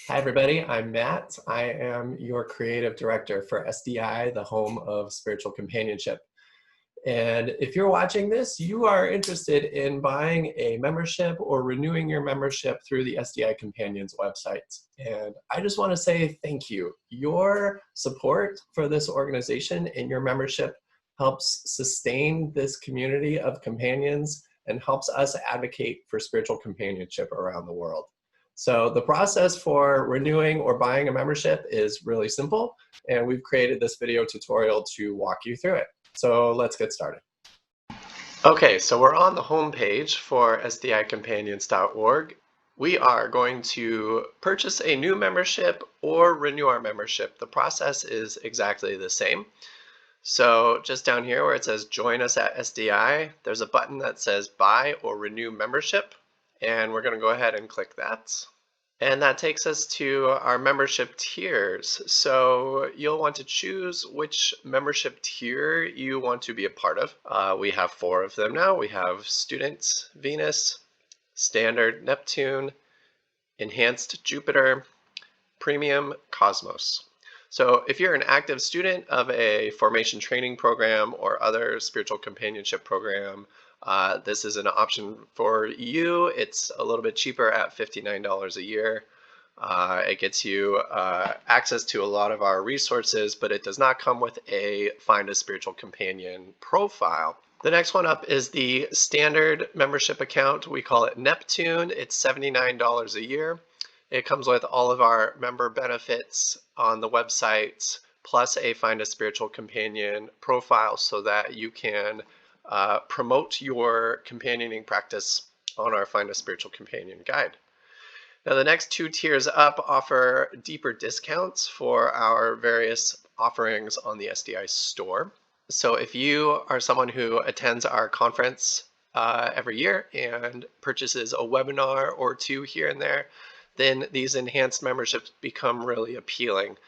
Hi, everybody. I'm Matt. I am your creative director for SDI, the home of spiritual companionship. And if you're watching this, you are interested in buying a membership or renewing your membership through the SDI Companions website. And I just want to say thank you. Your support for this organization and your membership helps sustain this community of companions and helps us advocate for spiritual companionship around the world. So the process for renewing or buying a membership is really simple, and we've created this video tutorial to walk you through it. So let's get started. Okay, so we're on the home page for sdicompanions.org. We are going to purchase a new membership or renew our membership. The process is exactly the same. So just down here where it says join us at SDI, there's a button that says buy or renew membership, and we're going to go ahead and click that. And that takes us to our membership tiers. So you'll want to choose which membership tier you want to be a part of. We have 4 of them now. We have Student Venus, Standard Neptune, Enhanced Jupiter, Premium Cosmos. So if you're an active student of a formation training program or other spiritual companionship program, this is an option for you. It's a little bit cheaper at $59 a year. It gets you access to a lot of our resources, but it does not come with a Find a Spiritual Companion profile. The next one up is the standard membership account. We call it Neptune. It's $79 a year. It comes with all of our member benefits on the website, plus a Find a Spiritual Companion profile so that you can promote your companioning practice on our Find a Spiritual Companion guide. Now the next 2 tiers up offer deeper discounts for our various offerings on the SDI store. So if you are someone who attends our conference every year and purchases a webinar or 2 here and there, then these enhanced memberships become really appealing,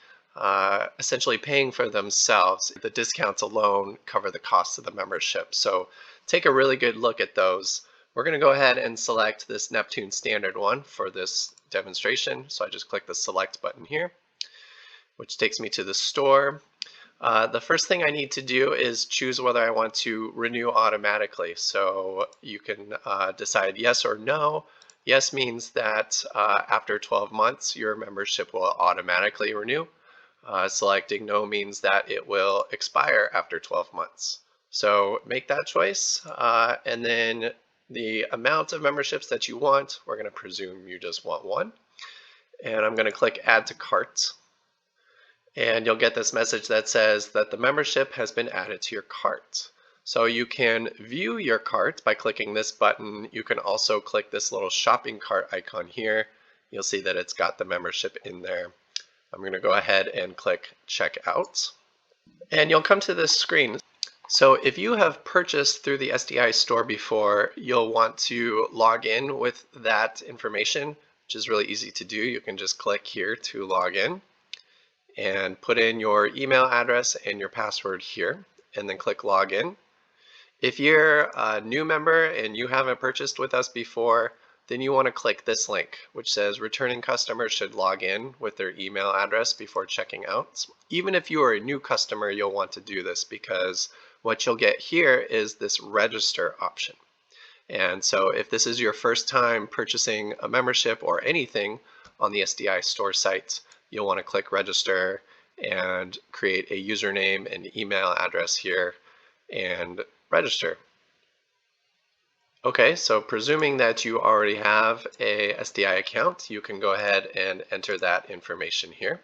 essentially paying for themselves. The discounts alone cover the cost of the membership. So take a really good look at those. We're going to go ahead and select this Neptune standard one for this demonstration. So I just click the select button here, which takes me to the store. The first thing I need to do is choose whether I want to renew automatically. So you can decide yes or no. Yes means that after 12 months, your membership will automatically renew. Selecting no means that it will expire after 12 months. So make that choice, and then the amount of memberships that you want, we're going to presume you just want 1. And I'm going to click Add to Cart. And you'll get this message that says that the membership has been added to your cart. So you can view your cart by clicking this button. You can also click this little shopping cart icon here. You'll see that it's got the membership in there. I'm going to go ahead and click check out. And you'll come to this screen. So if you have purchased through the SDI store before, you'll want to log in with that information, which is really easy to do. You can just click here to log in and put in your email address and your password here, and then click login. If you're a new member and you haven't purchased with us before, then you want to click this link, which says returning customers should log in with their email address before checking out. Even if you are a new customer, you'll want to do this because what you'll get here is this register option. And so if this is your first time purchasing a membership or anything on the SDI store site, you'll want to click register and create a username and email address here and register. Okay, so presuming that you already have a SDI account, you can go ahead and enter that information here.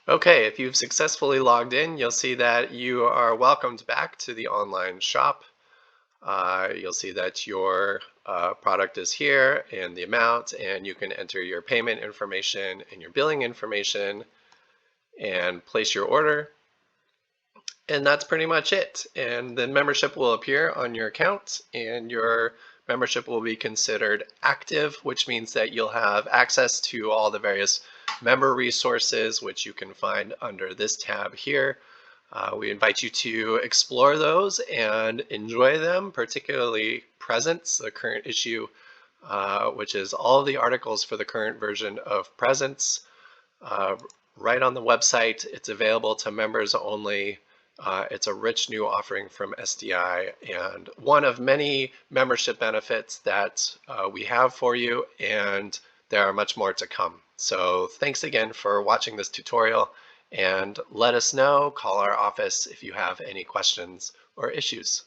Okay, if you've successfully logged in, you'll see that you are welcomed back to the online shop. You'll see that your product is here and the amount, and you can enter your payment information and your billing information and place your order. And that's pretty much it. And then membership will appear on your account, and your membership will be considered active, which means that you'll have access to all the various member resources, which you can find under this tab here. We invite you to explore those and enjoy them, particularly Presence, the current issue which is all of the articles for the current version of Presence, right on the website. It's available to members only. It's a rich new offering from SDI and one of many membership benefits that we have for you, and there are much more to come. So thanks again for watching this tutorial, and let us know, call our office if you have any questions or issues.